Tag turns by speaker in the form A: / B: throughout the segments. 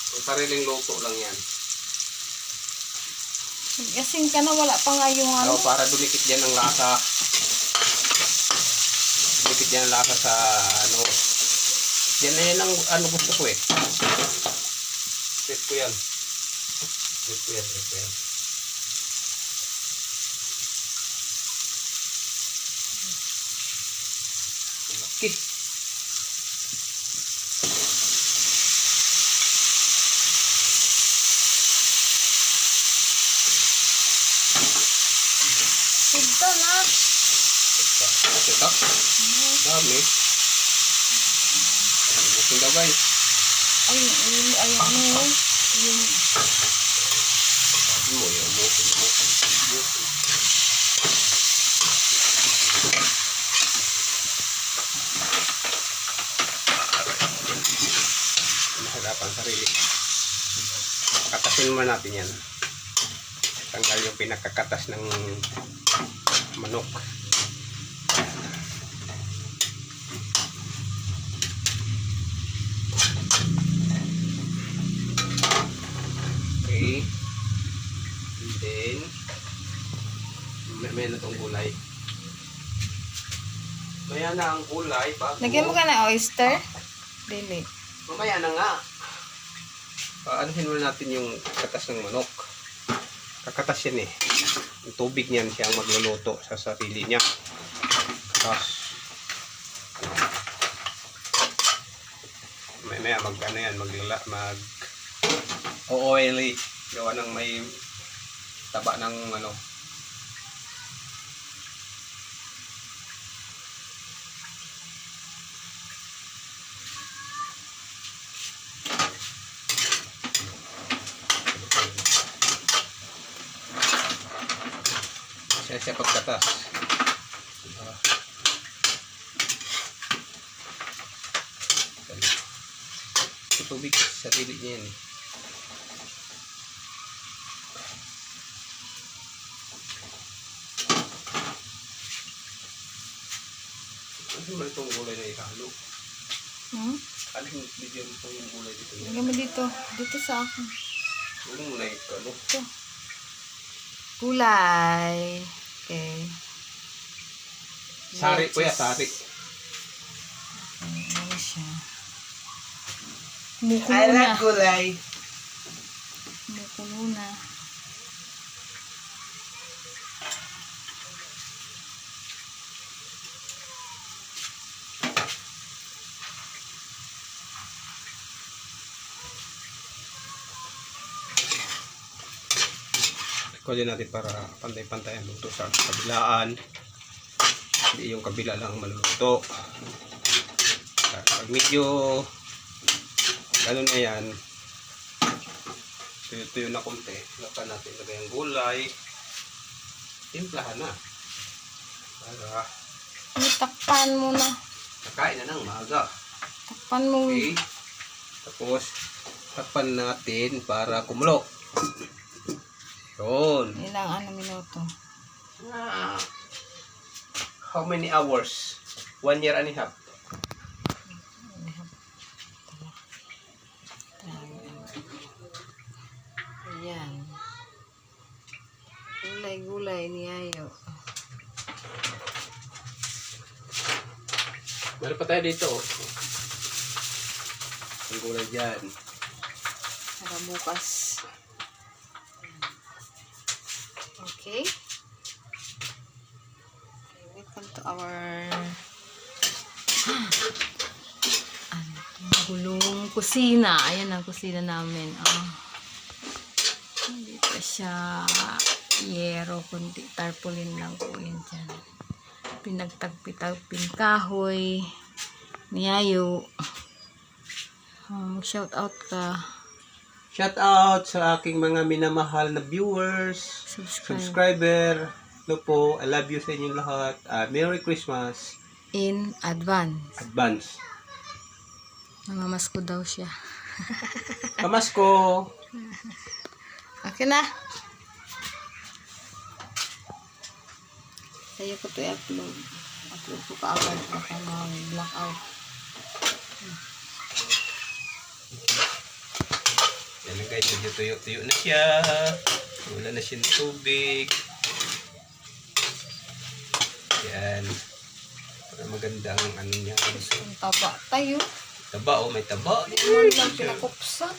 A: Sariling luto lang yan.
B: Asin ka na, wala pa nga yung ano.
A: Para dumikit yan ang lasa. Dumikit yan ang lasa sa ano. Yan na yan ang ano gusto ko eh. Trip ko yan. Trip ko yan. Okay.
B: Ito na.
A: Ito? Dami. Bukin daw guys.
B: Ay, ano yung
A: mahirapan sarili. Katasin mo natin yan. Tanggal yung pinakakatas ng manok. Okay. And then may na itong gulay. Maya na ang gulay bago.
B: lagyan mo ka na oyster? Dili.
A: Mamaya na nga. Anuhin muna natin yung katas ng manok. Kakatas yan eh. Yung tubig niyan siya ang magluluto sa sarili niya. Tapos maya mag ano yan, mag oily. Gawa ng may taba ng ano. Siya pagkatas. Tubig sa sarili niya yan eh. Ano ba itong gulay na ihalo? Aling bigyan mo yung gulay dito niya?
B: Lagyan mo dito. Dito sa akin.
A: Ano mo na ihalo?
B: Ito. Gulay. Okay.
A: Sari po ya, sari.
B: Ano siya? Kumukulo na.
A: gulay.
B: Kumukulo na.
A: Kunin natin para pantay-pantay ang luto sa kabilaan. Hindi yung kabila lang maluluto. Pag medyo ganun na yan, tuyo-tuyo na konti, lapan natin lagay ang gulay, timplahan na para
B: Takpan mo na.
A: kakain na ng maaga.
B: Takpan mo.
A: Okay, tapos takpan natin para kumulo. Yun.
B: Ilang ano minuto?
A: How many hours? 1 year and a half.
B: Ayan. Gulay-gulay ni Ayo.
A: Meron pa tayo dito. Ang gulay dyan.
B: Para bukas. Okay. Welcome to our gulong kusina. Ayan ang kusina namin. Dito siya. Yero, kundi tarpaulin lang po yan dyan. Pinagtagpitagpin kahoy. Niyayo. Shout out ka.
A: Shout out sa aking mga minamahal na viewers, subscriber. Hello po, I love you sa inyong lahat. Merry Christmas.
B: In advance.
A: Advance.
B: Namamasko daw siya.
A: Pamasko.
B: Okay na. Sa'yo ko ito i-upload. Upload ko kaagad. Baka mag-black out.
A: guys, medyo tuyo-tuyo na siya. Wala na siyang tubig. Yan. Para maganda ang ano niya.
B: Ang taba tayo.
A: Taba, oh, may taba.
B: Hindi lang pinakupsa.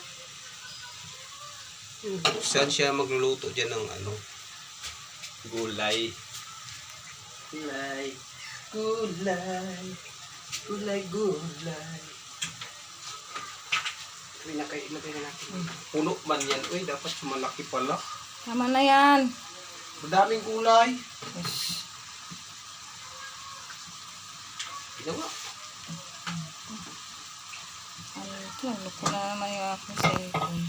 A: Saan siya magluluto dyan ng ano? Gulay. Gulay. Gulay. Gulay, gulay. Ilagay na natin. Puno man yan. Uy, dapat malaki pala.
B: Tama na yan.
A: Madaming gulay.
B: Yes.
A: Ginawa.
B: Ano ito? Luko na naman yung aking cellphone.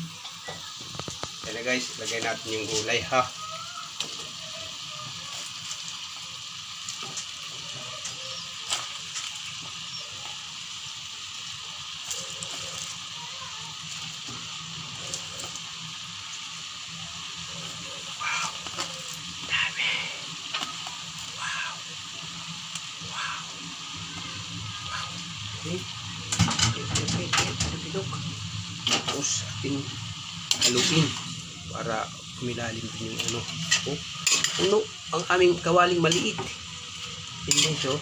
A: Yan na guys, lagay natin yung gulay ha. Tapos ating haluin para kumilalim din yung ano. Oh, ano ang aming kawaling maliit. Tingnan siya.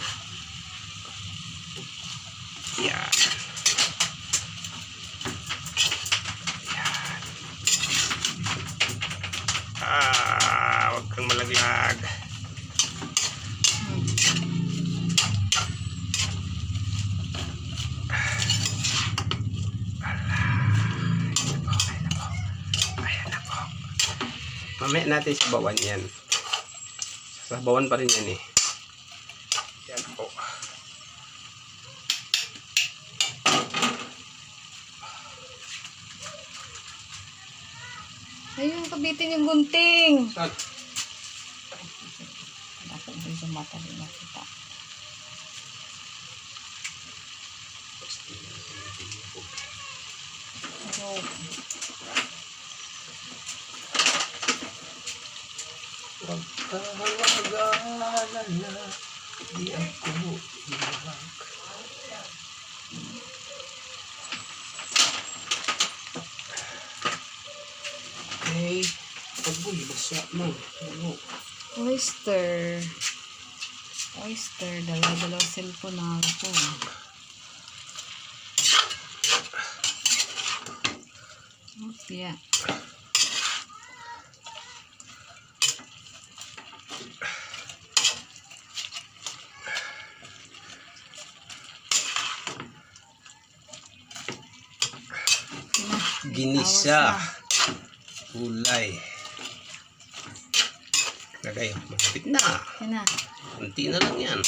A: Yan. Yan. Wag kang malaglag. Mamaya natin sabawan yan. Sabawan pa rin yan eh. Yan po.
B: Ayun, kabitin yung gunting.
A: Saan?
B: Dapat din sa mata din nakita. So,
A: Huwag ka mag-aalala, di ako iwag. Okay, pagbuhi, basa man. Ano?
B: oyster. Oyster. Dalawa-dalawa cellphone na ako. Okay.
A: Ginisa. Gulay. Lagay, malapit na.
B: Yan na.
A: Kunti na lang yan.